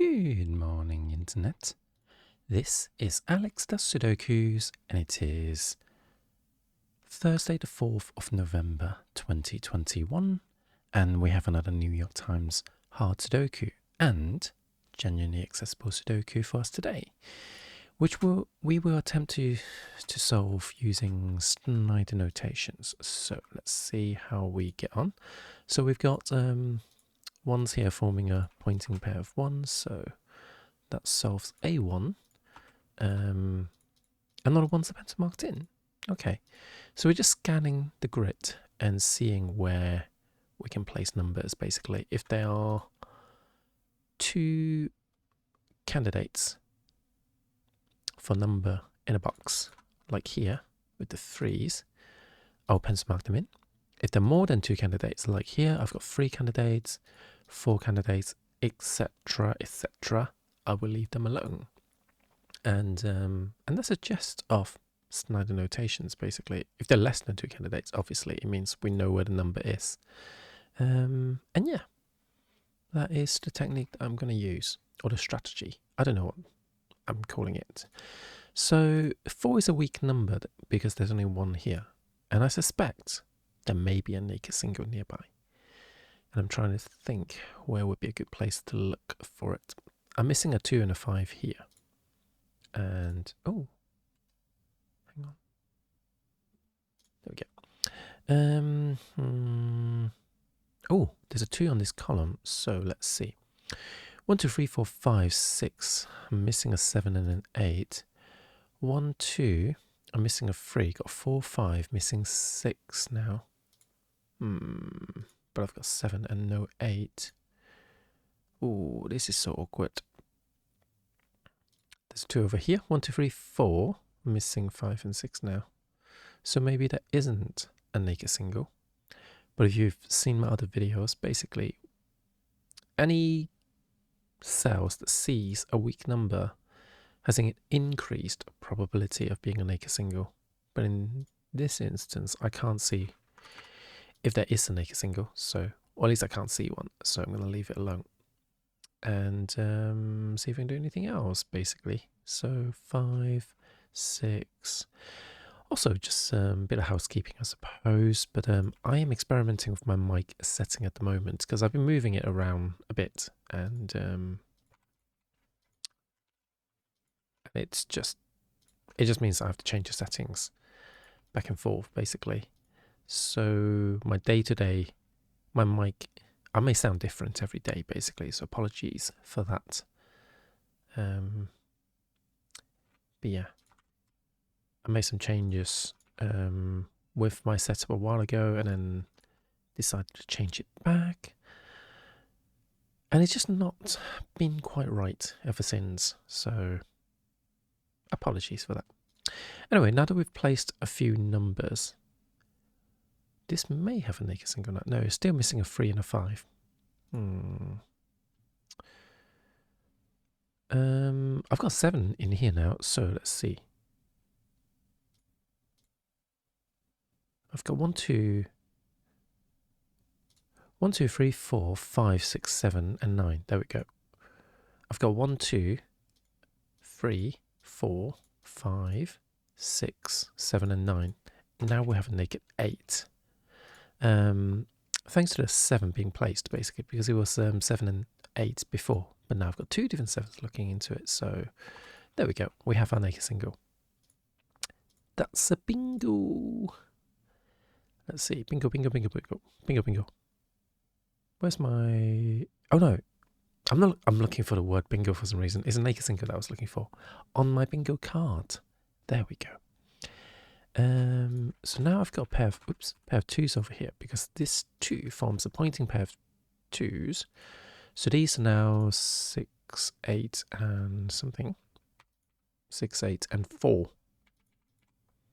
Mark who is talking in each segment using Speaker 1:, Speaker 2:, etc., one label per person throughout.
Speaker 1: Good morning, Internet. This is Alex does Sudokus, and it is Thursday, the 4th of November 2021, and we have another New York Times hard Sudoku and genuinely accessible Sudoku for us today, which we will attempt to solve using Snyder notations. So let's see how we get on. So we've got ones here forming a pointing pair of ones, so that solves A1. Another one's are marked in. Okay, so we're just scanning the grid and seeing where we can place numbers, basically. If there are two candidates for number in a box, like here with the 3s, I'll pencil mark them in. If there are more than two candidates, like here, I've got 3 candidates, 4 candidates, etc., etc., I will leave them alone. And that's a gist of Snyder notations, basically. If they're less than 2 candidates, obviously, it means we know where the number is. And yeah, that is the technique that I'm going to use, or the strategy. I don't know what I'm calling it. So 4 is a weak number because there's only 1 here. And I suspect there may be a naked single nearby. And I'm trying to think where would be a good place to look for it. I'm missing a 2 and a 5 here. And, oh, hang on. There we go. Oh, there's a 2 on this column. So let's see. 1, 2, 3, 4, 5, 6. I'm missing a 7 and an 8. 1, 2. I'm missing a 3. Got 4, 5. Missing 6 now. But I've got 7 and no 8. Ooh, this is so awkward. There's 2 over here. 1, 2, 3, 4. Missing 5 and 6 now. So maybe there isn't a naked single. But if you've seen my other videos, basically any cells that sees a weak number has an increased probability of being a naked single. But in this instance, I can't see if there is a naked single, so, or at least I can't see one, so I'm going to leave it alone. And see if I can do anything else, basically. So 5, 6. Also, just a bit of housekeeping, I suppose. But I am experimenting with my mic setting at the moment because I've been moving it around a bit, and it just means I have to change the settings back and forth, basically. So my day-to-day, my mic, I may sound different every day, basically, so apologies for that. But yeah, I made some changes with my setup a while ago and then decided to change it back. And it's just not been quite right ever since, so apologies for that. Anyway, now that we've placed a few numbers, this may have a naked single. No, it's still missing a 3 and a 5. I've got 7 in here now, so let's see. I've got 1, 2, 3, 4, 5, 6, 7, and 9. There we go. I've got 1, 2, 3, 4, 5, 6, 7, and 9. Now we have a naked 8. Thanks to the 7 being placed, basically, because it was 7 and 8 before. But now I've got 2 different 7s looking into it. So there we go. We have our naked single. That's a bingo. Let's see. Bingo, bingo, bingo, bingo. Bingo, bingo. Where's my... Oh, no. I'm looking for the word bingo for some reason. It's a naked single that I was looking for. On my bingo card. There we go. So now I've got a pair of 2s over here because this 2 forms a pointing pair of 2s. So these are now 6, 8, and something. 6, 8, and 4.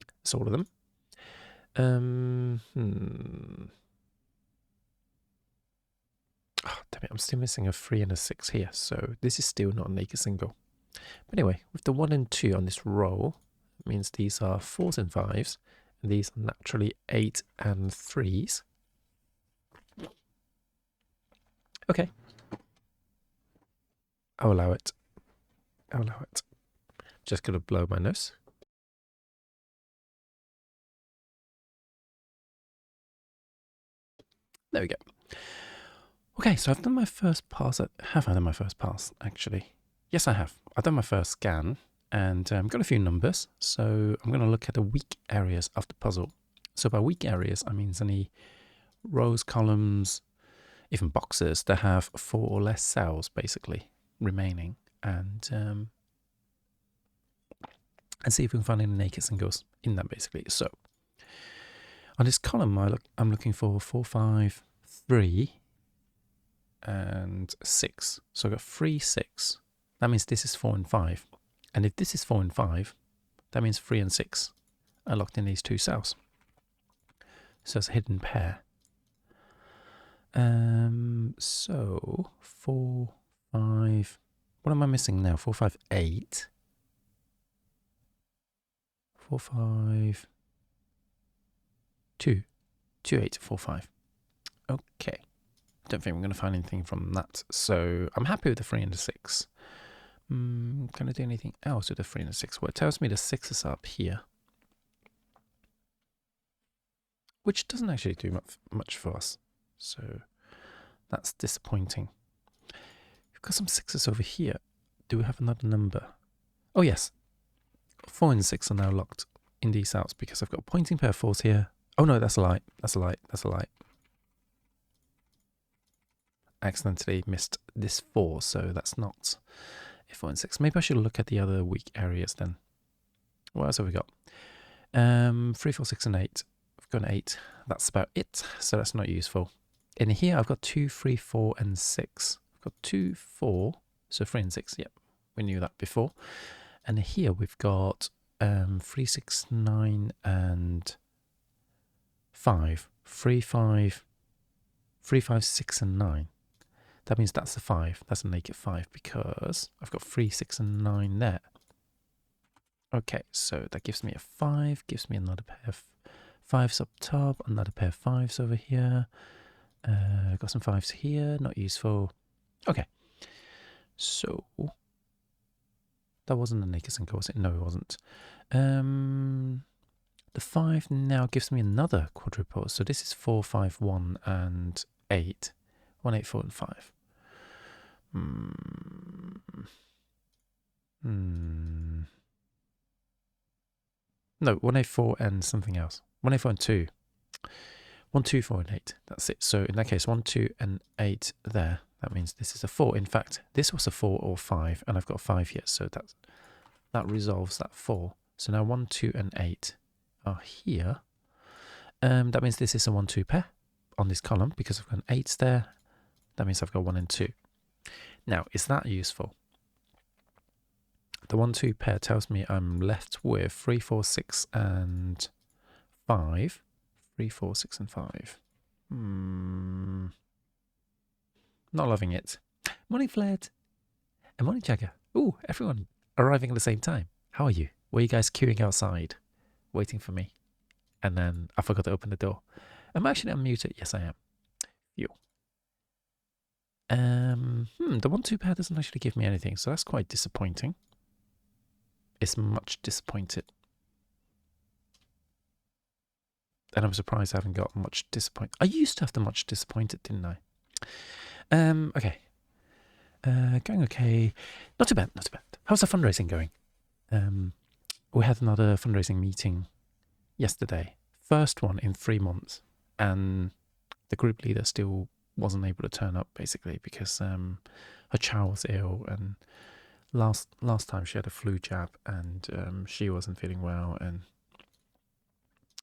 Speaker 1: That's all of them. Oh, damn it, I'm still missing a 3 and a 6 here, so this is still not a naked single. But anyway, with the 1 and 2 on this row, it means these are 4s and 5s, and these are naturally 8 and 3s. Okay. I'll allow it. I'll allow it. Just gonna blow my nose. There we go. Okay, so I've done my first pass. Have I done my first pass, actually? Yes, I have. I've done my first scan and got a few numbers. So I'm going to look at the weak areas of the puzzle. So by weak areas, I mean any rows, columns, even boxes that have 4 or less cells, basically, remaining. And see if we can find any naked singles in that, basically. So on this column, I'm looking for 4, 5, 3, and 6. So I've got 3, 6. That means this is 4 and 5. And if this is 4 and 5, that means 3 and 6 are locked in these 2 cells. So it's a hidden pair. So 4, 5. What am I missing now? 4, 5, 8. 4, 5, 2. 2, 8, 4, 5. Okay. Don't think we're going to find anything from that. So I'm happy with the 3 and the 6. Can I do anything else with the 3 and the 6? Well, it tells me the 6 is up here, which doesn't actually do much for us. So that's disappointing. We've got some 6s over here. Do we have another number? Oh, yes. 4 and 6 are now locked in these cells because I've got a pointing pair of 4s here. Oh, no, that's a lie. That's a lie. That's a lie. Accidentally missed this 4, so that's not a 4 and 6. Maybe I should look at the other weak areas then. What else have we got? 3, 4, 6, and 8. I've got an 8. That's about it, so that's not useful. In here, I've got 2, 3, 4, and 6. I've got 2, 4, so 3 and 6. Yep, we knew that before. And here we've got 3, 6, 9, and 5. 3, 5, 3, 5, 6, and 9. That means that's a 5. That's a naked 5 because I've got 3, 6, and 9 there. Okay, so that gives me a 5, gives me another pair of 5s up top, another pair of 5s over here. Got some 5s here, not useful. Okay, so that wasn't a naked single, was it? No, it wasn't. The 5 now gives me another quadruple. So this is 4, 5, 1, and 8. 1, 8, 4, and 5. No, 1, 8, 4, and something else. 1, 8, 4, and 2. 1, 2, 4, and 8. That's it. So in that case, 1, 2, and 8 there. That means this is a 4. In fact, this was a 4 or 5, and I've got a 5 here. So that resolves that 4. So now 1, 2, and 8 are here. That means this is a 1, 2 pair on this column because I've got an 8 there. That means I've got 1 and 2. Now, is that useful? The 1, 2 pair tells me I'm left with 3, 4, 6, and 5. 3, 4, 6, and 5. Not loving it. Morning, Fled. And morning, Jagger. Ooh, everyone arriving at the same time. How are you? Were you guys queuing outside, waiting for me? And then I forgot to open the door. Am I actually unmuted? Yes, I am. Phew. The 1, 2 pair doesn't actually give me anything, so that's quite disappointing. It's much disappointed. And I'm surprised I haven't got much disappointed. I used to have the much disappointed, didn't I? Okay. Going okay. Not too bad, not too bad. How's the fundraising going? We had another fundraising meeting yesterday. First one in 3 months. And the group leader still wasn't able to turn up, basically, because her child was ill. And last time she had a flu jab and she wasn't feeling well. And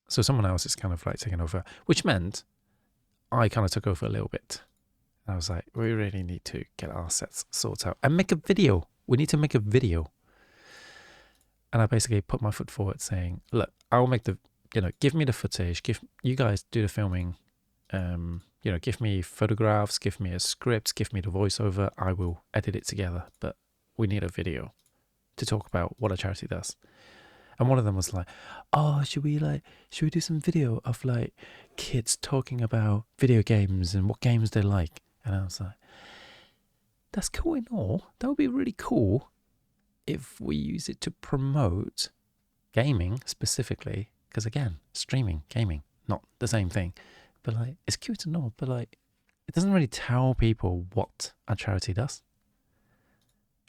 Speaker 1: so someone else is kind of like taking over, which meant I kind of took over a little bit. And I was like, we really need to get our sets sorted out and make a video. We need to make a video. And I basically put my foot forward saying, look, I'll make the, give me the footage, you guys do the filming, give me photographs, give me a script, give me the voiceover. I will edit it together, but we need a video to talk about what a charity does. And one of them was like, oh, should we do some video of like kids talking about video games and what games they like? And I was like, that's cool and all. That would be really cool if we use it to promote gaming specifically. Because again, streaming, gaming, not the same thing. But like, it's cute and all, but like, it doesn't really tell people what a charity does.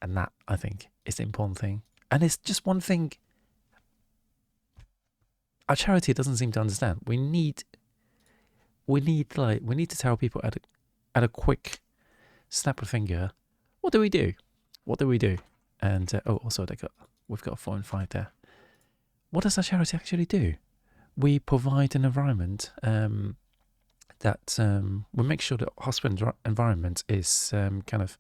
Speaker 1: And that, I think, is the important thing. And it's just one thing our charity doesn't seem to understand. We need to tell people at a quick snap of finger, what do we do? What do we do? And also we've got a 4 and 5 there. What does our charity actually do? We provide an environment that we make sure the hospital environment is kind of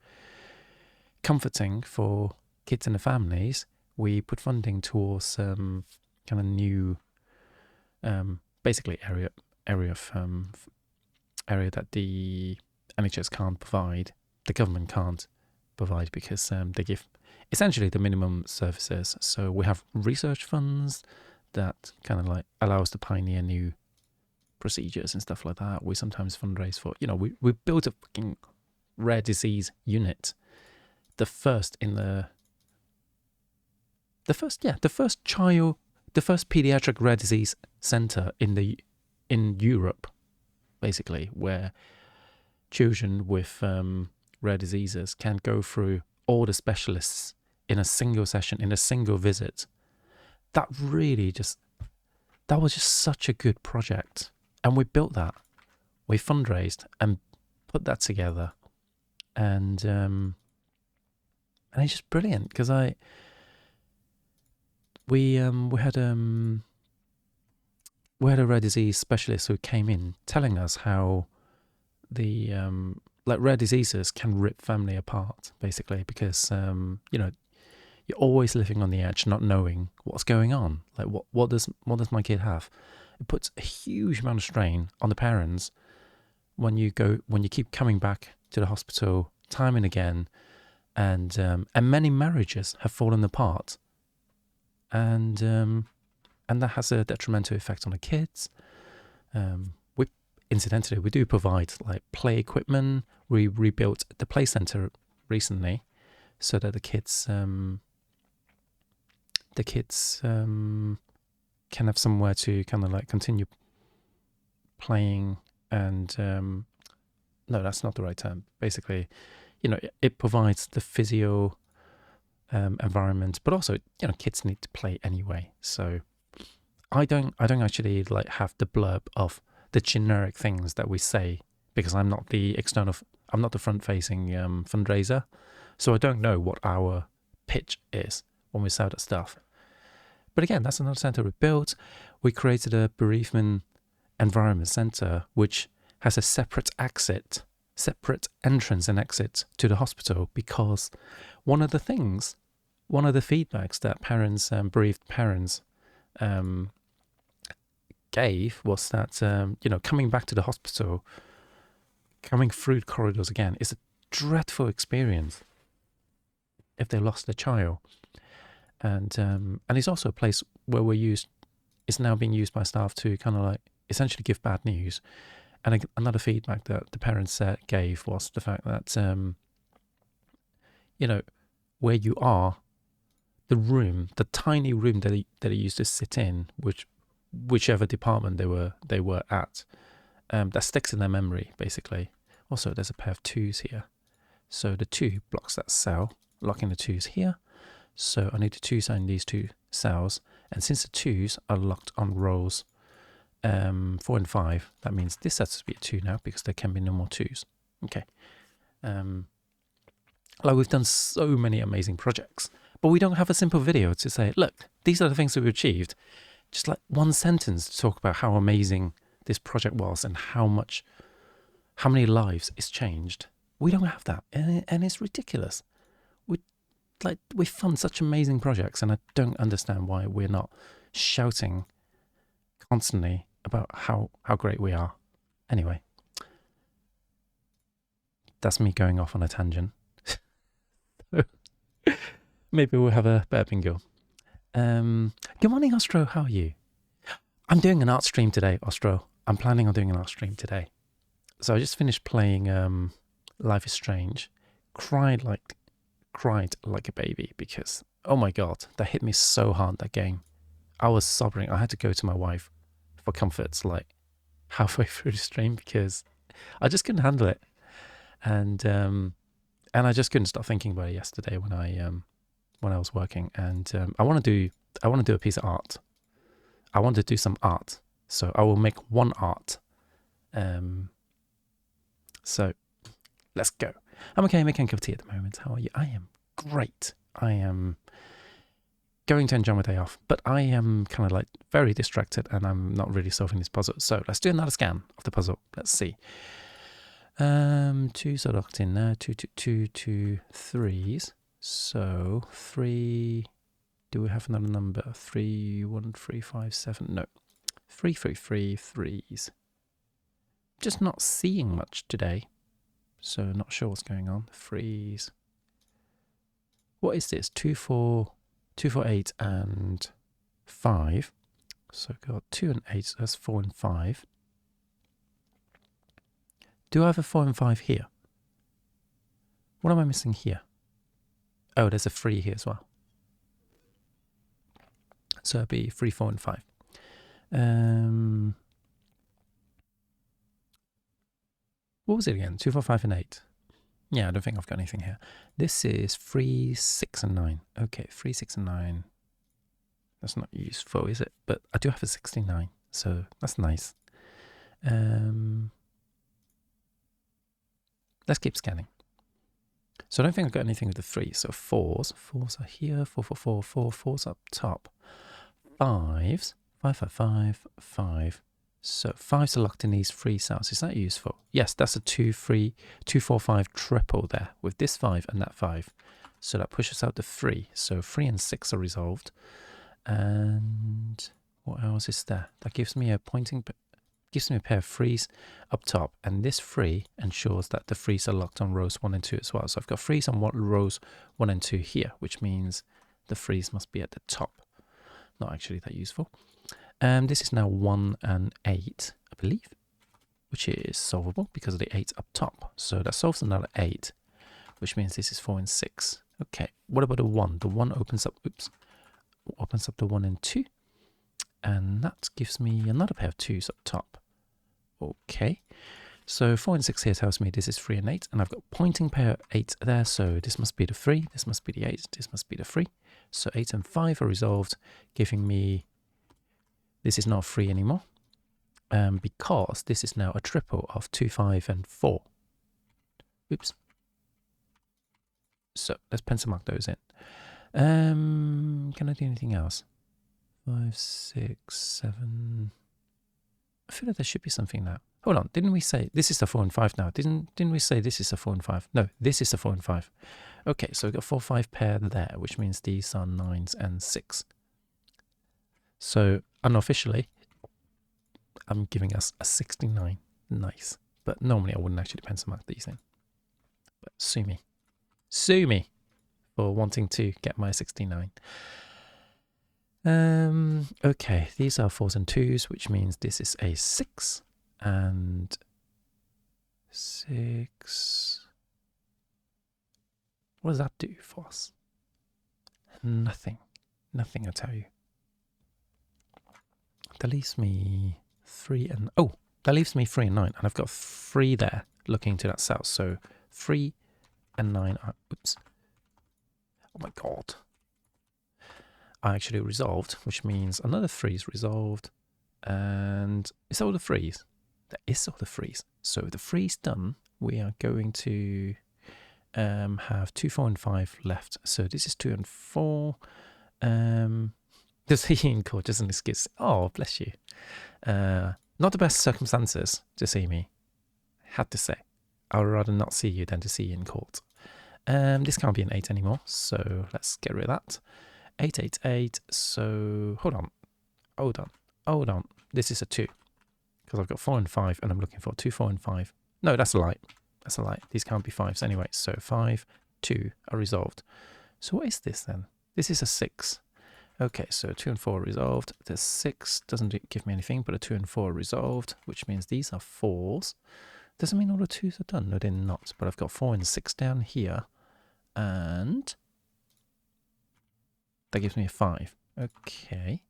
Speaker 1: comforting for kids and the families. We put funding towards kind of new, basically area that the NHS can't provide, the government can't provide, because they give essentially the minimum services. So we have research funds that kind of like allow us to pioneer new procedures and stuff like that. We sometimes fundraise for, we built a fucking rare disease unit, the first pediatric rare disease center in Europe, basically, where children with rare diseases can go through all the specialists in a single session, in a single visit. That was just such a good project. And we built that. We fundraised and put that together. And it's just brilliant, because we had a rare disease specialist who came in telling us how the rare diseases can rip family apart, basically, because you're always living on the edge, not knowing what's going on. Like, what does my kid have? It puts a huge amount of strain on the parents when you keep coming back to the hospital time and again, and many marriages have fallen apart, and that has a detrimental effect on the kids. Incidentally, we do provide like play equipment. We rebuilt the play center recently so that the kids can have somewhere to kind of like continue playing. And no, that's not the right term. Basically, it provides the physio environment, but also kids need to play anyway. So I don't actually like have the blurb of the generic things that we say, because I'm not the front-facing fundraiser, so I don't know what our pitch is when we sell that stuff. But again, that's another center we built. We created a bereavement environment center, which has a separate entrance and exit to the hospital, because one of the feedbacks that bereaved parents gave was that coming back to the hospital, coming through the corridors again, is a dreadful experience if they lost their child. And it's also a place where it's now being used by staff to kind of like essentially give bad news. And another feedback that the parents gave was the fact that where you are, the tiny room that they used to sit in, whichever department they were at, that sticks in their memory, basically. Also, there's a pair of twos here, so the 2 blocks that cell, locking the 2s here. So I need to 2 sign these 2 cells, and since the 2s are locked on rows 4 and 5, that means this has to be a 2 now, because there can be no more 2s. Okay. We've done so many amazing projects, but we don't have a simple video to say, look, these are the things that we've achieved. Just like one sentence to talk about how amazing this project was and how many lives it's changed. We don't have that, and it's ridiculous. We fund such amazing projects, and I don't understand why we're not shouting constantly about how great we are. Anyway, that's me going off on a tangent. Maybe we'll have a better bingo. Good morning, Ostro. How are you? I'm doing an art stream today, Ostro. I'm planning on doing an art stream today. So I just finished playing Life is Strange. cried like a baby because, oh my God, that hit me so hard, that game. I was sobbing. I had to go to my wife for comforts like halfway through the stream because I just couldn't handle it. And I just couldn't stop thinking about it yesterday when I was working. And I want to do a piece of art. I want to do some art. So I will make one art. So let's go. I'm okay, making a cup of tea at the moment. How are you? I am great. I am going to enjoy my day off, but I am kind of like very distracted and I'm not really solving this puzzle. So let's do another scan of the puzzle. Let's see. 2 locked in there, 2 threes. So 3, do we have another number? 3, 1, 3, 5, 7. No. 3, 3, 3, threes. Just not seeing much today. So not sure what's going on. Threes. What is this? 2, 4, 2, 4, 8 and 5. So I've got 2 and 8, so that's 4 and 5. Do I have a 4 and 5 here? What am I missing here? Oh, there's a 3 here as well. So it'd be 3, 4 and 5. What was it again? 2, 4, 5 and 8. Yeah, I don't think I've got anything here. This is 3, 6 and 9. Okay, 3, 6 and 9. That's not useful, is it? But I do have a 69, so that's nice. Let's keep scanning. So I don't think I've got anything with the 3. So 4s. 4s are here. 4, 4, 4, 4. 4s up top. 5s. 5, 5, 5, 5. So 5s are locked in these 3 cells. Is that useful? Yes, that's a 2, 3, 2, 4, 5 triple there with this 5 and that 5. So that pushes out the 3. So 3 and 6 are resolved. And what else is there? That gives me a gives me a pair of 3s up top, and this 3 ensures that the 3s are locked on rows 1 and 2 as well. So I've got 3s on rows 1 and 2 here, which means the 3s must be at the top. Not actually that useful. This is now 1 and 8, I believe, which is solvable because of the 8 up top. So that solves another 8, which means this is 4 and 6. Okay, what about the 1? The 1 opens up, opens up the 1 and 2, and that gives me another pair of 2s up top. Okay, so 4 and 6 here tells me this is 3 and 8, and I've got pointing pair of 8 there, so this must be the 3, this must be the 8, this must be the 3. So 8 and 5 are resolved, giving me, this is not 3 anymore, because this is now a triple of 2, 5 and 4. Oops. So let's pencil mark those in. Can I do anything else? 5, 6, 7... I feel like there should be something now. Hold on, didn't we say this is a 4 and 5 now? Didn't we say this is a 4 and 5? No, this is a 4 and 5. Okay, so we've got 4, 5 pair there, which means these are 9s and 6. So unofficially, I'm giving us a 69. Nice. But normally I wouldn't actually pencil mark these in. But sue me. Sue me for wanting to get my 69. Okay, these are 4s and 2s, which means this is a 6 and 6. What does that do for us? Nothing. Nothing, I tell you. That leaves me 3 and... Oh, that leaves me 3 and 9. And I've got 3 there looking into that cell. So 3 and 9 are... Oops. Oh my God. Are actually resolved, which means another 3 is resolved. And is that all the 3s? That is all the 3s. So the 3's done. We are going to have 2, 4 and 5 left. So this is 2 and 4. There's a in court, just an excuse. Oh, bless you. Not the best circumstances to see me. Had to say. I would rather not see you than to see you in court. This can't be an 8 anymore, so let's get rid of that. 8, 8, 8. So hold on. This is a 2 because I've got 4 and 5, and I'm looking for 2, 4 and 5. No, that's a lie. That's a lie. These can't be 5s anyway. So 5, 2 are resolved. So what is this then? This is a 6. Okay, so 2 and 4 are resolved. The 6 doesn't give me anything, but a 2 and 4 are resolved, which means these are 4s. Doesn't mean all the 2s are done. No, they're not. But I've got 4 and 6 down here. And that gives me a 5. Okay.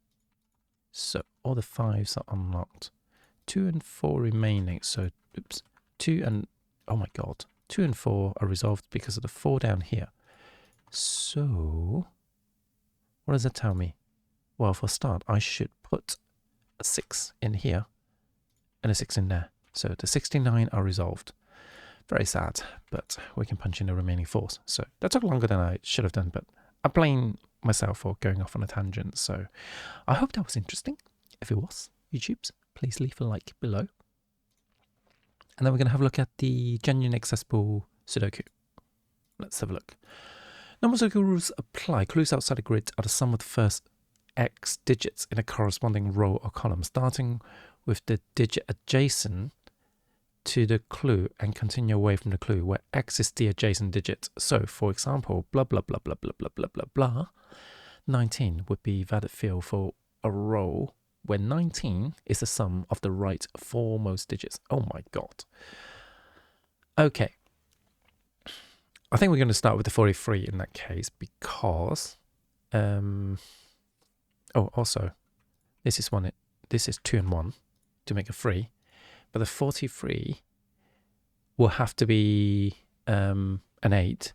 Speaker 1: So all the 5s are unlocked. 2 and 4 remaining. So, oops. 2 and... Oh my god. 2 and 4 are resolved because of the 4 down here. So... What does that tell me? Well, for a start, I should put a 6 in here and a 6 in there. So the 69 are resolved. Very sad, but we can punch in the remaining 4s. So that took longer than I should have done, but I'm blaming myself for going off on a tangent. So I hope that was interesting. If it was, YouTubes, please leave a like below. And then we're going to have a look at the genuine accessible Sudoku. Let's have a look. Normal Sudoku rules apply. Clues outside the grid are the sum of the first X digits in a corresponding row or column, starting with the digit adjacent to the clue and continue away from the clue, where X is the adjacent digit. So, for example, blah, blah, blah, blah, blah, blah, blah, blah, blah. 19 would be valid field for a row where 19 is the sum of the right foremost digits. Oh my god. Okay. I think we're going to start with the 43 in that case because... oh, also, this is 2 and 1 to make a 3. But the 43 will have to be an 8,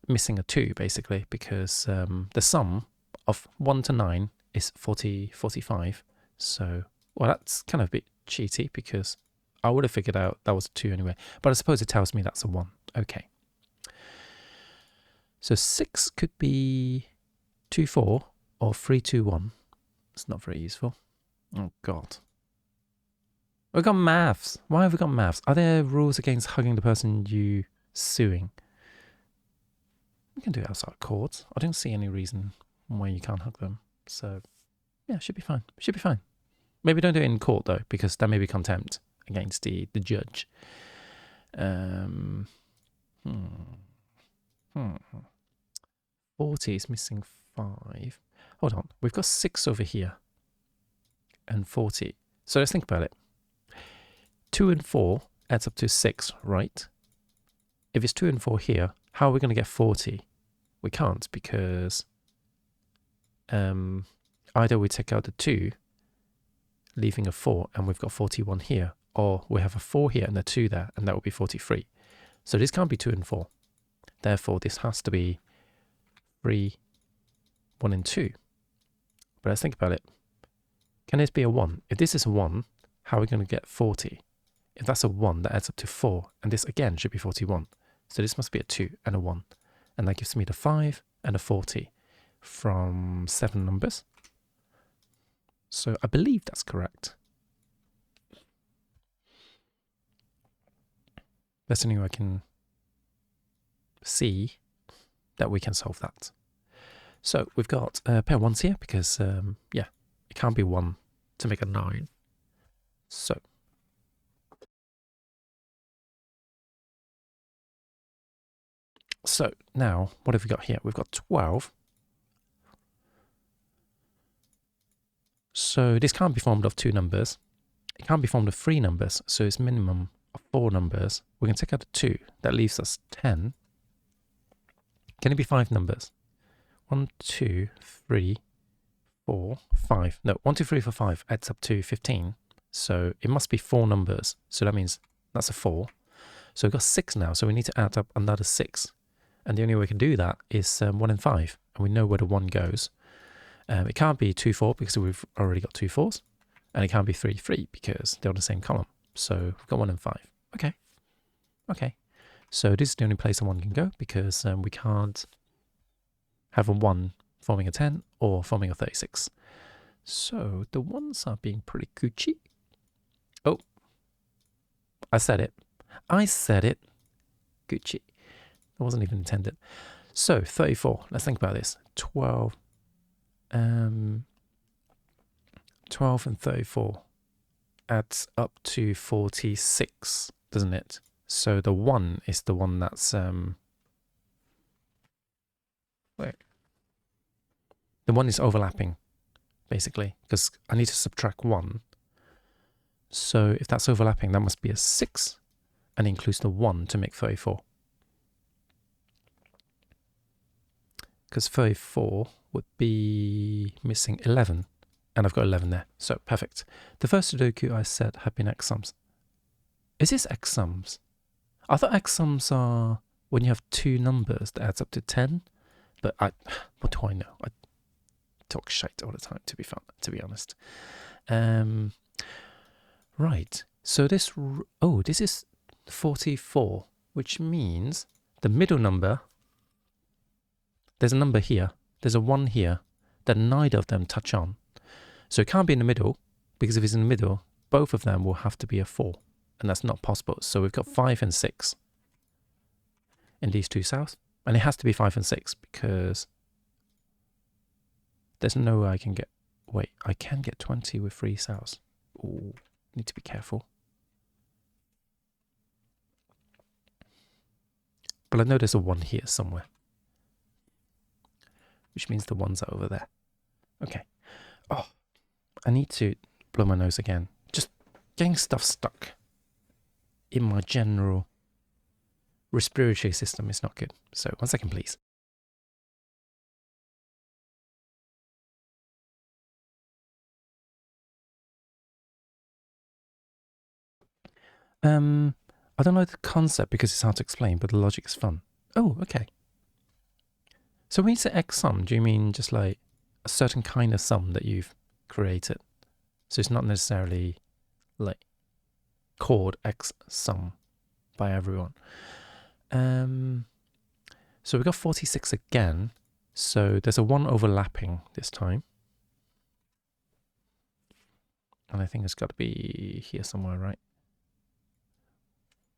Speaker 1: missing a 2 basically, because the sum of 1 to 9 is 45. So, well, that's kind of a bit cheaty because I would have figured out that was a 2 anyway. But I suppose it tells me that's a 1. Okay. So 6 could be 2, 4 or 3, 2, 1. It's not very useful. Oh, God. We've got maths. Why have we got maths? Are there rules against hugging the person you suing? We can do it outside court. I don't see any reason why you can't hug them. So, yeah, should be fine. Should be fine. Maybe don't do it in court, though, because that may be contempt against the judge. 40 is missing 5. Hold on. We've got 6 over here. And 40. So let's think about it. 2 and 4 adds up to 6, right? If it's 2 and 4 here, how are we going to get 40? We can't because either we take out the 2, leaving a 4, and we've got 41 here, or we have a 4 here and a 2 there, and that would be 43. So this can't be 2 and 4. Therefore, this has to be 3, 1 and 2. But let's think about it. Can this be a 1? If this is a 1, how are we going to get 40? If that's a 1, that adds up to 4, and this again should be 41. So this must be a 2 and a 1. And that gives me the 5 and a 40 from 7 numbers. So I believe that's correct. That's the only way I can see that we can solve that. So we've got a pair of 1s here because, yeah, it can't be 1 to make a 9. So now, what have we got here? We've got 12. So this can't be formed of 2 numbers. It can't be formed of 3 numbers, so it's minimum of 4 numbers. We can take out a 2. That leaves us 10. Can it be 5 numbers? 1, 2, 3, 4, 5. No, 1, 2, 3, 4, 5 adds up to 15. So it must be 4 numbers. So that means that's a 4. So we've got 6 now, so we need to add up another 6. And the only way we can do that is 1 and 5. And we know where the 1 goes. It can't be 2, 4 because we've already got 2 4s. And it can't be 3, 3 because they're on the same column. So we've got 1 and 5. Okay. Okay. So this is the only place a 1 can go because we can't have a 1 forming a 10 or forming a 36. So the 1s are being pretty Gucci. Oh. I said it. I said it. Gucci. It wasn't even intended. So 34. Let's think about this. 12. 12 and 34 adds up to 46, doesn't it? So the 1 is the one that's wait. The 1 is overlapping, basically, because I need to subtract 1. So if that's overlapping, that must be a 6. and includes the 1 to make 34. Because 34 would be missing 11, and I've got 11 there, so perfect. The first Sudoku I said had been X sums. Is this X sums? I thought X sums are when you have two numbers that adds up to 10, but what do I know? I talk shite all the time, to be honest. Right, so this is 44, which means the middle number, there's a number here, there's a 1 here, that neither of them touch on. So it can't be in the middle, because if it's in the middle, both of them will have to be a 4, and that's not possible. So we've got 5 and 6 in these two cells, and it has to be 5 and 6, because there's no way I can get, wait, I can get 20 with 3 cells. Ooh, need to be careful. But I know there's a 1 here somewhere, which means the 1s are over there. Okay. Oh, I need to blow my nose again. Just getting stuff stuck in my general respiratory system is not good. So 1 second, please. I don't know the concept because it's hard to explain, but the logic is fun. Oh, okay. So when you say X sum, do you mean just like a certain kind of sum that you've created? So it's not necessarily like called X sum by everyone. So we got 46 again. So there's a 1 overlapping this time. And I think it's got to be here somewhere, right?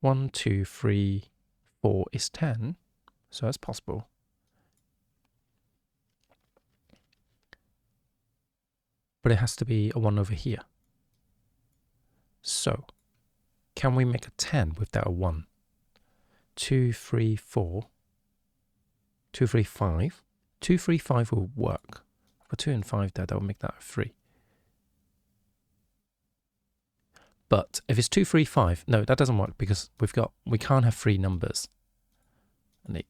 Speaker 1: 1, 2, 3, 4 is 10. So that's possible. But it has to be a 1 over here. So can we make a 10 without a 1? 2, 3, 4. 2, 3, 5. 2, 3, 5 will work. I've got 2 and 5 there, that will make that a 3. But if it's 2, 3, 5, no, that doesn't work because we can't have 3 numbers. And it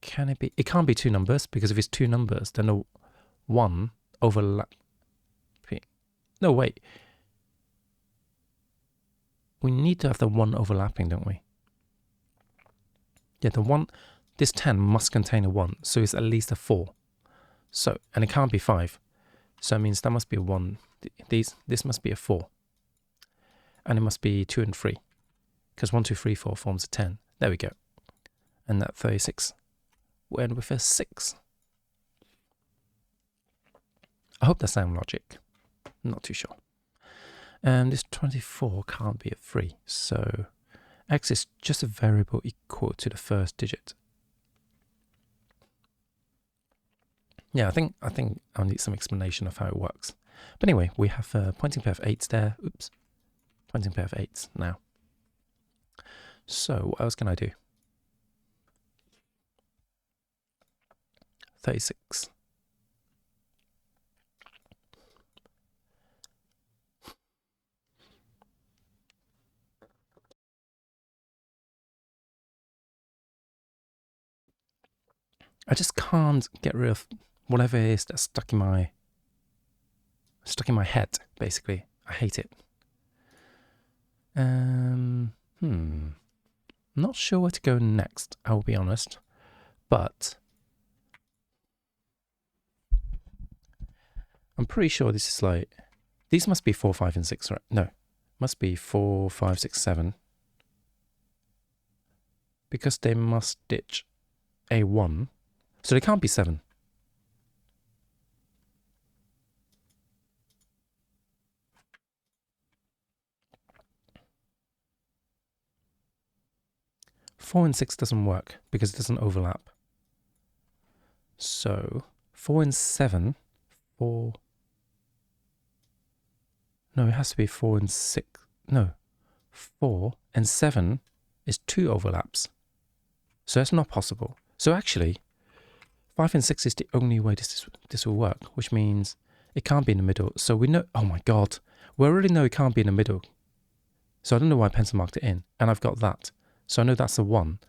Speaker 1: can't be 2 numbers, because if it's 2 numbers, then the 1 overlap. No, wait. We need to have the 1 overlapping, don't we? Yeah, the 1, this 10 must contain a 1, so it's at least a 4. So, and it can't be 5. So it means that must be a 1. This must be a 4. And it must be 2 and 3. Because 1, 2, 3, 4 forms a 10. There we go. And that 36 will end with a 6. I hope that's sound logic. Not too sure. And this 24 can't be a 3. So X is just a variable equal to the first digit. Yeah, I think I'll need some explanation of how it works. But anyway, we have a pointing pair of 8s there. Oops. Pointing pair of 8s now. So what else can I do? 36. I just can't get rid of whatever it is that's stuck in my head, basically. I hate it. Not sure where to go next, I will be honest. But I'm pretty sure this is like, these must be 4, 5, and 6, right? No, must be 4, 5, 6, 7. Because they must ditch a 1. So they can't be 7. Four and 6 doesn't work because it doesn't overlap. So 4 and 7, 4. No, it has to be 4 and 6. No, 4 and 7 is 2 overlaps. So that's not possible. So actually, 5 and 6 is the only way this will work, which means it can't be in the middle. So we know, oh my God, we already know it can't be in the middle. So I don't know why I pencil marked it in. And I've got that. So I know that's a 1.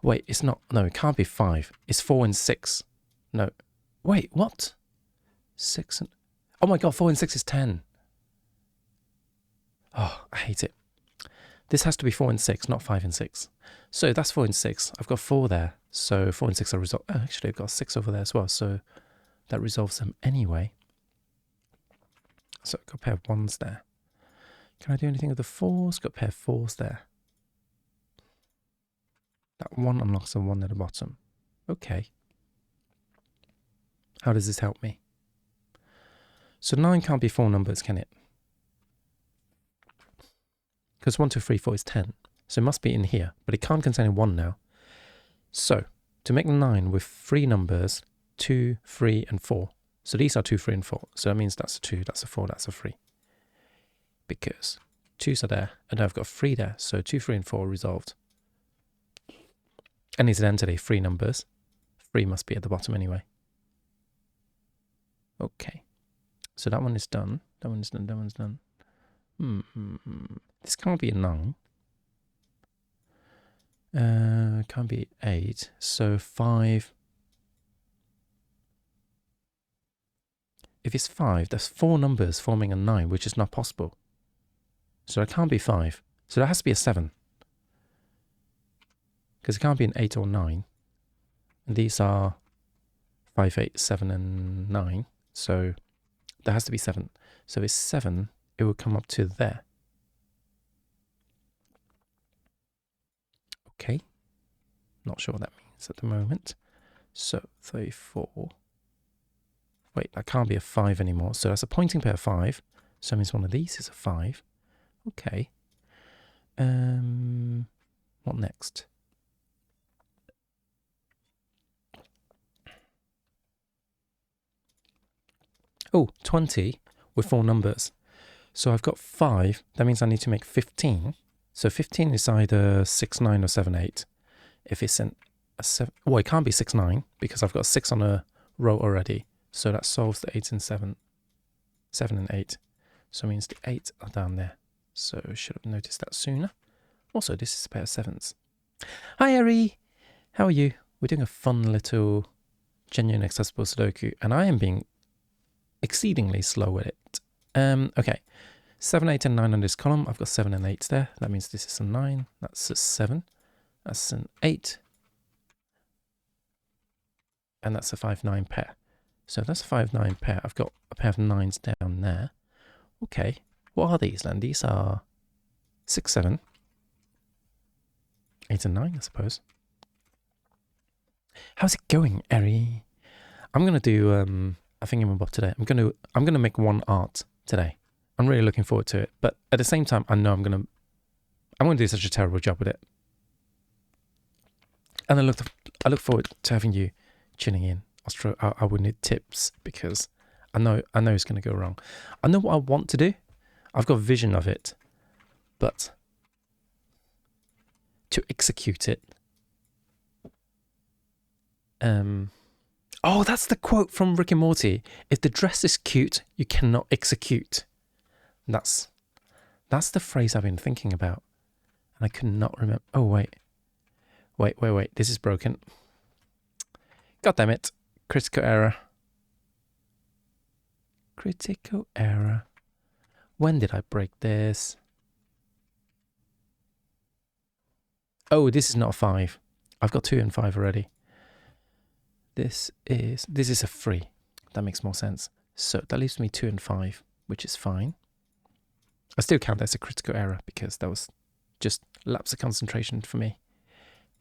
Speaker 1: Wait, it's not. No, it can't be 5. It's 4 and 6. No. Wait, what? 6 and... Oh my god, 4 and 6 is 10. Oh, I hate it. This has to be 4 and 6, not 5 and 6. So that's 4 and 6. I've got 4 there. So 4 and 6 are resolved. Oh, actually, I've got 6 over there as well. So that resolves them anyway. So I've got a pair of 1s there. Can I do anything with the 4s? Got a pair of 4s there. That 1 unlocks the 1 at the bottom. Okay. How does this help me? So 9 can't be 4 numbers, can it? Because 1, 2, 3, 4 is 10. So it must be in here, but it can't contain a 1 now. So to make 9 with 3 numbers, 2, 3, and 4. So these are 2, 3, and 4. So that means that's a 2, that's a 4, that's a 3. Because 2's are there, and I've got 3 there. So 2, 3, and 4 are resolved. And incidentally, 3 numbers. 3 must be at the bottom anyway. Okay. So that one is done. That one's done. That one's done. This can't be a 9. Can't be 8. So 5. If it's 5, that's 4 numbers forming a 9, which is not possible. So it can't be 5. So that has to be a 7. Because it can't be an 8 or 9. And these are 5, 8, 7, and 9. So there has to be 7. So if it's 7, it will come up to there. Okay. Not sure what that means at the moment. So 34. Wait, that can't be a 5 anymore. So that's a pointing pair of 5. So that means one of these is a 5. Okay. What next? Oh, 20 with 4 numbers. So I've got 5. That means I need to make 15. So 15 is either 6, 9 or 7, 8. If it's a 7... Well, it can't be 6, 9 because I've got 6 on a row already. So that solves the 8 and 7. 7 and 8. So it means the 8 are down there. So I should have noticed that sooner. Also, this is a pair of 7s. Hi, Ari! How are you? We're doing a fun little genuine accessible Sudoku, and I am being exceedingly slow with it. Okay, 7, 8, and 9 on this column. I've got 7 and 8 there. That means this is a 9. That's a 7. That's an 8. And that's a 5, 9 pair. So that's a 5, 9 pair. I've got a pair of 9s down there. Okay, what are these then? These are 6, 7, 8, and 9, I suppose. How's it going, Eri? I'm gonna do a thingamabob today. I'm gonna make one art today. I'm really looking forward to it. But at the same time, I know I'm gonna do such a terrible job with it. And I look forward to having you tuning in. I would need tips because I know it's gonna go wrong. I know what I want to do. I've got a vision of it, but to execute it. Oh, that's the quote from Rick and Morty. If the dress is cute, you cannot execute. That's the phrase I've been thinking about. And I could not remember. Oh, wait. This is broken. God damn it. Critical error. Critical error. When did I break this? Oh, this is not a 5. I've got 2 and 5 already. This is a 3. That makes more sense. So that leaves me 2 and 5, which is fine. I still count that as a critical error because that was just lapse of concentration for me.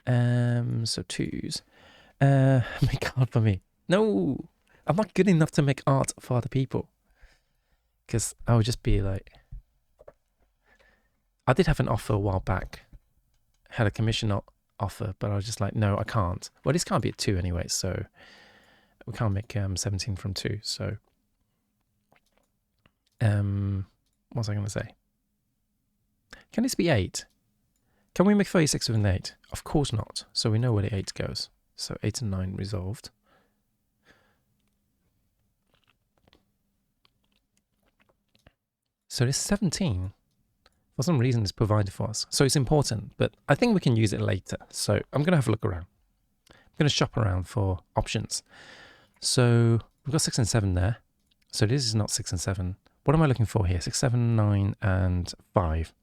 Speaker 1: So 2s. Make art for me. No, I'm not good enough to make art for other people. Because I would just be like... I did have an offer a while back. Had a commission offer, but I was just like, no, I can't. Well, this can't be a 2 anyway, so we can't make 17 from 2. So, what was I going to say? Can this be 8? Can we make 36 with an 8? Of course not. So we know where the 8 goes. So 8 and 9 resolved. So this 17, for some reason, is provided for us. So it's important, but I think we can use it later. So I'm going to have a look around. I'm going to shop around for options. So we've got 6 and 7 there. So this is not 6 and 7. What am I looking for here? 6, 7, 9, and 5.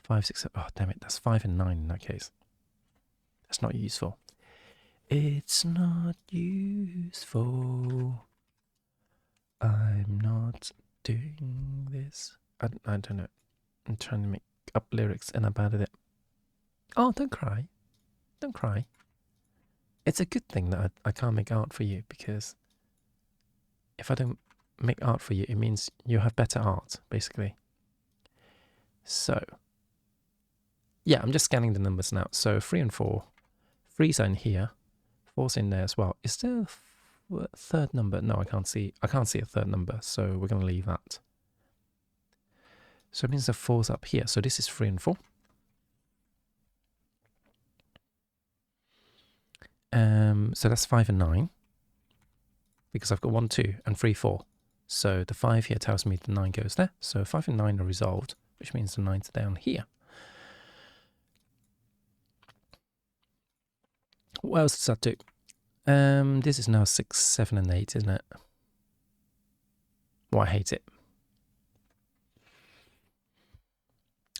Speaker 1: 5, 6, 7. Oh, damn it. That's 5 and 9 in that case. That's not useful. It's not useful. I'm not doing this. I don't know. I'm trying to make up lyrics and I'm bad at it. Oh, don't cry. Don't cry. It's a good thing that I can't make art for you, because if I don't make art for you, it means you have better art, basically. So, yeah, I'm just scanning the numbers now. So 3 and 4. 3's are in here. 4's in there as well. Is there a third number? No, I can't see. I can't see a third number, so we're going to leave that. So it means the 4's up here. So this is 3 and 4. So that's 5 and 9. Because I've got 1, 2, and 3, 4. So the 5 here tells me the 9 goes there. So 5 and 9 are resolved, which means the 9's down here. What else does that do? This is now 6, 7, and 8, isn't it? Well, I hate it.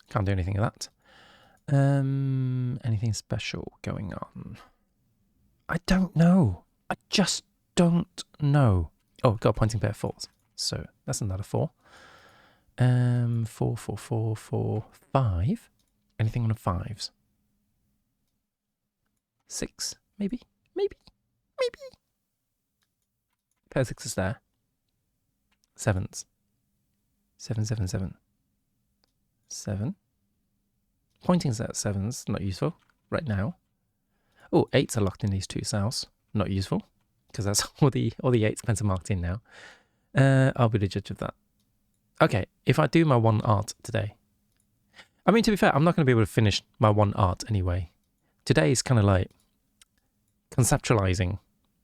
Speaker 1: Can't do anything of that. Anything special going on? I don't know. I just don't know. Oh, got a pointing pair of 4s. So that's another 4. 4, 4, 4, 4, 5. Anything on the 5s? 6, maybe? Maybe? Pair of 6s there. 7s. 7, 7, 7. 7. Pointing's at 7s, not useful right now. Oh, 8s are locked in these two cells, not useful, because that's all the 8s pens are marked in now. I'll be the judge of that. Okay, if I do my one art today, I mean, to be fair, I'm not going to be able to finish my one art anyway. Today is kind of like conceptualizing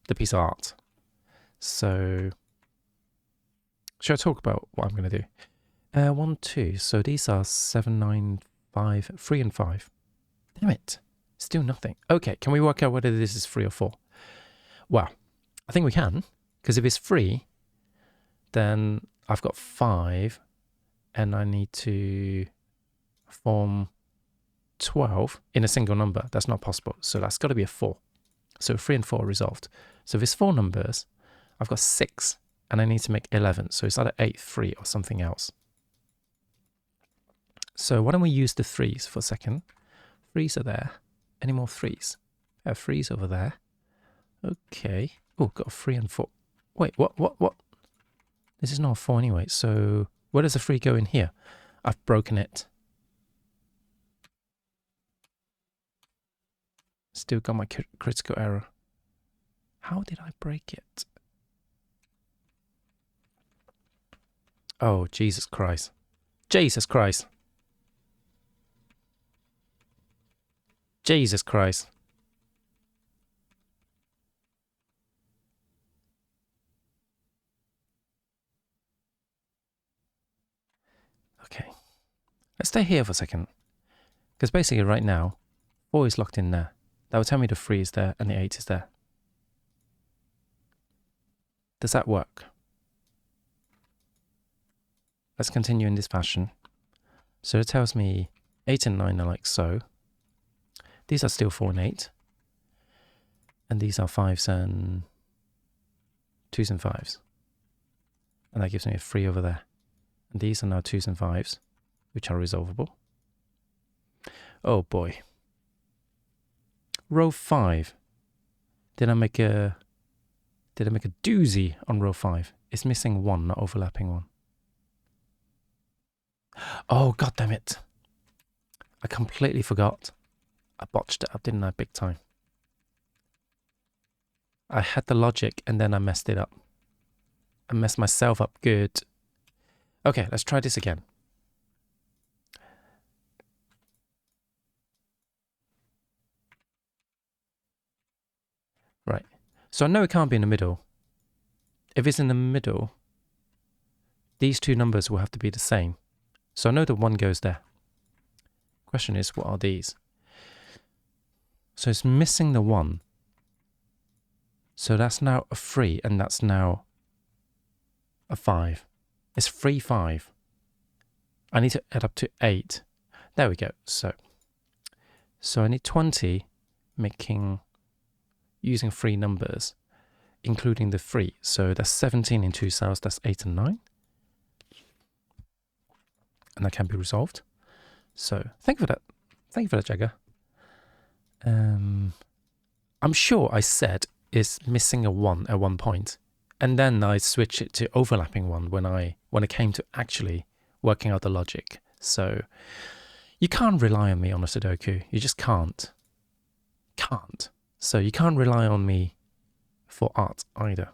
Speaker 1: the piece of art. So, should I talk about what I'm going to do? 1, 2. So these are 7, 9, 5, 3, and 5. Damn it. Still nothing. Okay, can we work out whether this is 3 or 4? Well, I think we can, because if it's 3, then I've got 5, and I need to form 12 in a single number. That's not possible. So that's got to be a 4. So 3 and 4 are resolved. So if it's 4 numbers, I've got 6, and I need to make 11. So it's either 8, 3, or something else. So why don't we use the 3s for a second? 3s are there. Any more 3s? I have 3s over there. Okay. Oh, got a 3 and 4. Wait, what? This is not a 4 anyway. So where does the 3 go in here? I've broken it. Still got my critical error. How did I break it? Oh, Jesus Christ. Jesus Christ. Jesus Christ. Okay. Let's stay here for a second. Because basically right now, 4 is locked in there. That would tell me the 3 is there and the 8 is there. Does that work? Let's continue in this fashion. So it tells me 8 and 9 are like so. These are still 4 and 8. And these are 5s and 2s and 5s. And that gives me a 3 over there. And these are now 2s and 5s, which are resolvable. Oh boy. Row 5. Did I make a doozy on row 5? It's missing 1, not overlapping 1. Oh, god damn it. I completely forgot. I botched it up, didn't I? Big time. I had the logic and then I messed it up. I messed myself up good. Okay, let's try this again. Right. So I know it can't be in the middle. If it's in the middle, these two numbers will have to be the same. So I know the 1 goes there. Question is, what are these? So it's missing the 1. So that's now a 3, and that's now a 5. It's 3, 5. I need to add up to 8. There we go. So I need 20, using 3 numbers, including the 3. So that's 17 in 2 cells. That's 8 and 9. And that can be resolved. So thank you for that. Thank you for that, Jagger. I'm sure I said it's missing a 1 at one point, and then I switched it to overlapping 1 when it came to actually working out the logic. So you can't rely on me on a Sudoku. You just can't. So you can't rely on me for art either.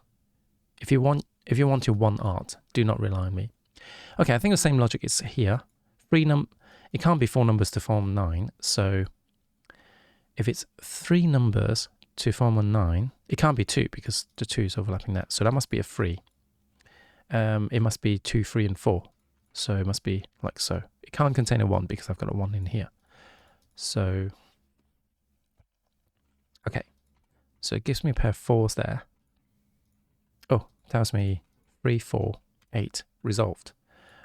Speaker 1: If you want your 1 art, do not rely on me. Okay, I think the same logic is here. It can't be 4 numbers to form 9. So if it's 3 numbers to form a 9, it can't be 2 because the 2 is overlapping that. So that must be a 3. It must be 2, 3, and 4. So it must be like so. It can't contain a 1 because I've got a 1 in here. So, okay. So it gives me a pair of 4s there. Oh, tells me 3, 4, 8 resolved.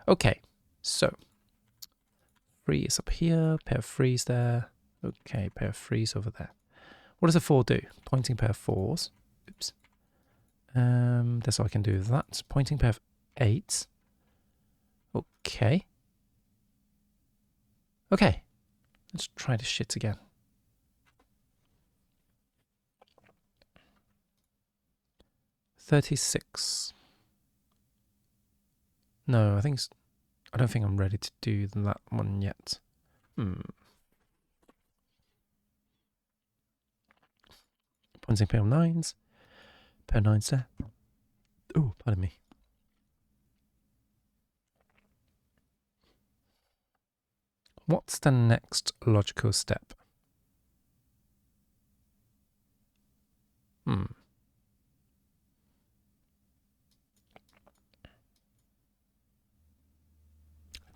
Speaker 1: Okay, so 3 is up here, pair of 3s there. Okay, pair of 3s over there. What does a 4 do? Pointing pair of 4s. Oops. That's how I can do that. Pointing pair of 8s. Okay. Okay. Let's try this shit again. $36. No, I don't think I'm ready to do that one yet. Pointing pair of 9s. Pair of 9s there. Oh, pardon me. What's the next logical step?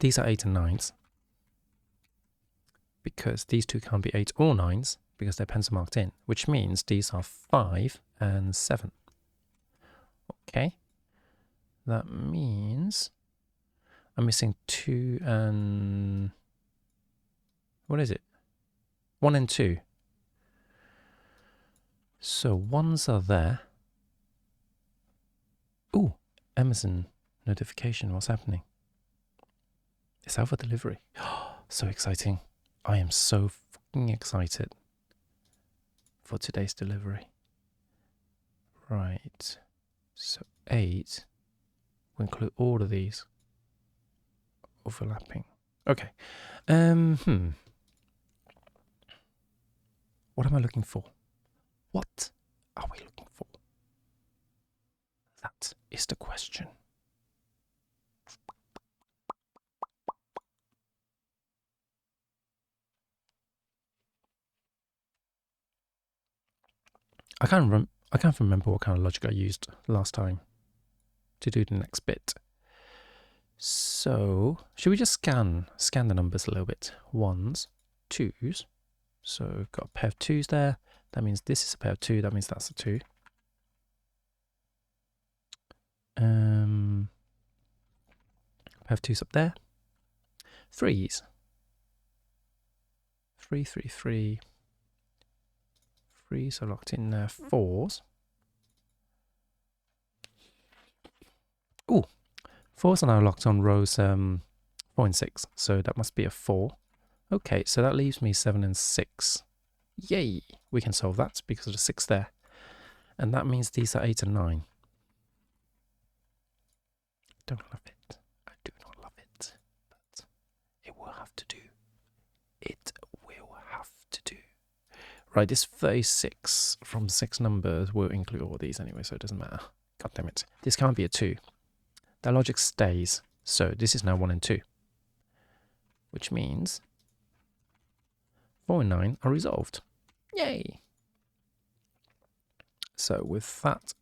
Speaker 1: These are 8 and 9s. Because these two can't be 8 or 9s because they're pencil marked in, which means these are 5 and 7. Okay. That means I'm missing 2 and... what is it? 1 and 2. So 1s are there. Ooh, Amazon notification. What's happening? It's out for delivery. So exciting. I am so fucking excited for today's delivery. Right. So 8 will include all of these overlapping. Okay. What am I looking for? What are we looking for? That is the question. I can't remember what kind of logic I used last time to do the next bit. So, should we just scan the numbers a little bit? 1s, 2s. So we've got a pair of 2s there. That means this is a pair of 2. That means that's a 2. Pair of 2s up there. 3s. 3, 3, 3. 3s are locked in there. 4s. Ooh. 4s are now locked on rows 4 and 6. So that must be a 4. Okay, so that leaves me 7 and 6. Yay! We can solve that because of the 6 there. And that means these are 8 and 9. Don't love it. I do not love it. But it will have to do. It will have to do. Right, this 36 from 6 numbers will include all these anyway, so it doesn't matter. God damn it. This can't be a 2. That logic stays. So this is now 1 and 2. Which means 4 and 9 are resolved. Yay! So with that,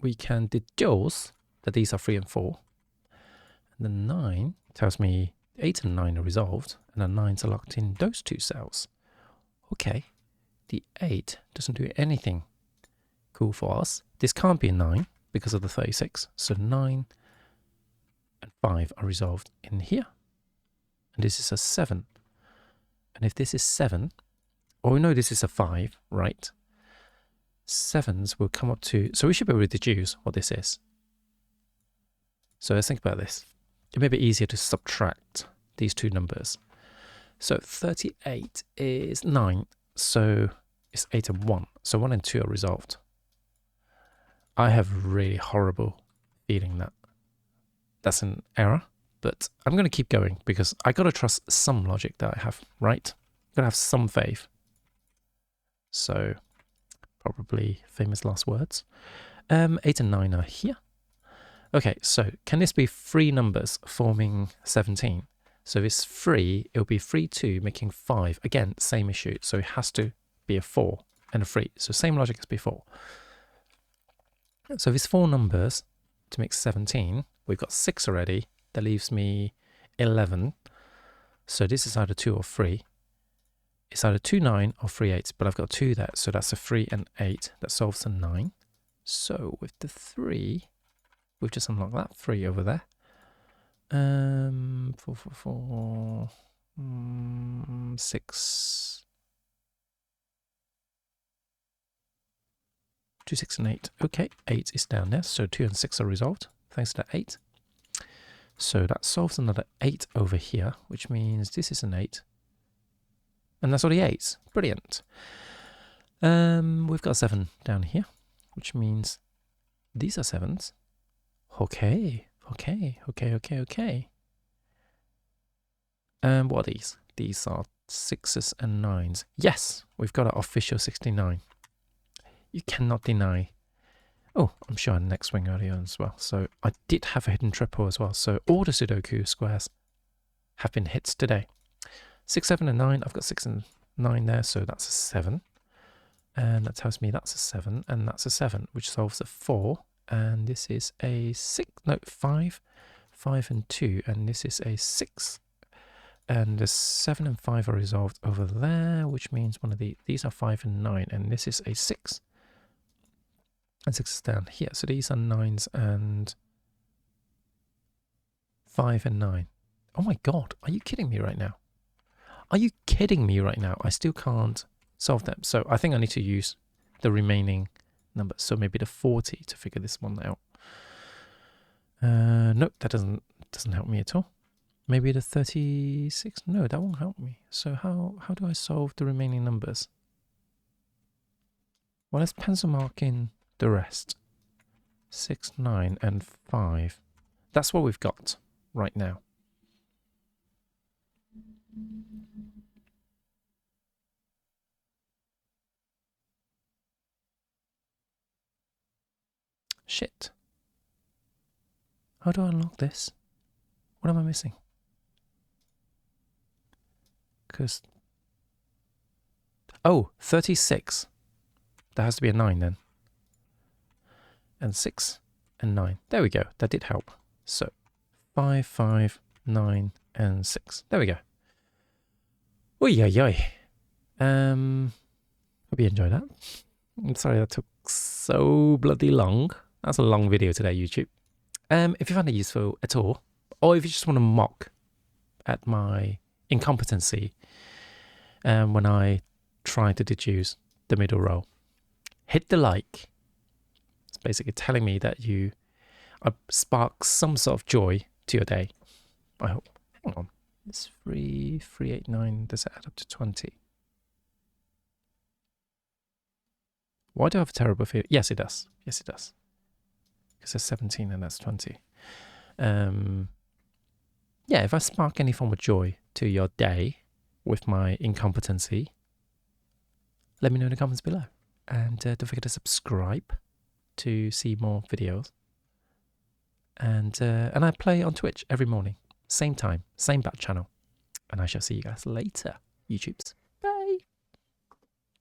Speaker 1: we can deduce that these are 3 and 4. And the 9 tells me 8 and 9 are resolved, and the 9s are locked in those two cells. Okay, the 8 doesn't do anything cool for us. This can't be a 9 because of the 36. So 9 and 5 are resolved in here. And this is a 7. And if this is 7, or we know this is a 5, right? 7s will come up to, so we should be able to deduce what this is. So let's think about this. It may be easier to subtract these two numbers. So 38 is 9, so it's 8 and 1. So 1 and 2 are resolved. I have really horrible feeling that that's an error, but I'm going to keep going because I got to trust some logic that I have, right? Got to have some faith. So probably famous last words. 8 and 9 are here. Okay, so can this be 3 numbers forming 17? So if it's 3, it'll be 3, 2, making 5. Again, same issue. So it has to be a 4 and a 3. So same logic as before. So if it's 4 numbers to make 17, we've got 6 already. That leaves me 11. So this is either 2 or 3. It's either 2, 9 or 3, 8. But I've got 2 there. So that's a 3 and 8. That solves a 9. So with the 3... we've just unlocked that 3 over there. 4, 4, 4, 6. 2, 6, and 8. Okay, 8 is down there. So 2 and 6 are resolved thanks to that 8. So that solves another 8 over here, which means this is an 8. And that's all the 8s. Brilliant. We've got 7 down here, which means these are 7s. Okay. What are these? These are 6s and 9s. Yes, we've got an official 69. You cannot deny. Oh, I'm sure I next swing earlier as well. So I did have a hidden triple as well. So all the Sudoku squares have been hits today. 6, 7, and 9. I've got 6 and 9 there, so that's a 7. And that tells me that's a 7, and that's a 7, which solves a 4. And this is a 6, no, 5, 5 and 2, and this is a 6. And the 7 and 5 are resolved over there, which means one of these are 5 and 9, and this is a 6. And 6 is down here, so these are 9s and 5 and 9. Oh my god, are you kidding me right now? Are you kidding me right now? I still can't solve them. So I think I need to use the remaining numbers. So maybe the 40 to figure this one out. Nope, that doesn't help me at all. Maybe the 36. No, that won't help me. So how do I solve the remaining numbers? Well, let's pencil mark in the rest. 6, 9, and 5. That's what we've got right now. Shit. How do I unlock this? What am I missing? Because... oh, 36. There has to be a 9 then. And 6 and 9. There we go. That did help. So 5, 5, 9, and 6. There we go. Oy, oy, oy. Hope you enjoyed that. I'm sorry that took so bloody long. That's a long video today, YouTube. If you found it useful at all, or if you just want to mock at my incompetency when I try to deduce the middle row, hit the like. It's basically telling me that you spark some sort of joy to your day. I hope. Hang on. It's 3, 3, 8, 9. Does it add up to 20? Why do I have a terrible feeling? Yes, it does. Yes, it does. Because there's 17 and that's 20. Yeah, if I spark any form of joy to your day with my incompetency, let me know in the comments below. And don't forget to subscribe to see more videos. And I play on Twitch every morning. Same time, same bat channel. And I shall see you guys later, YouTubes.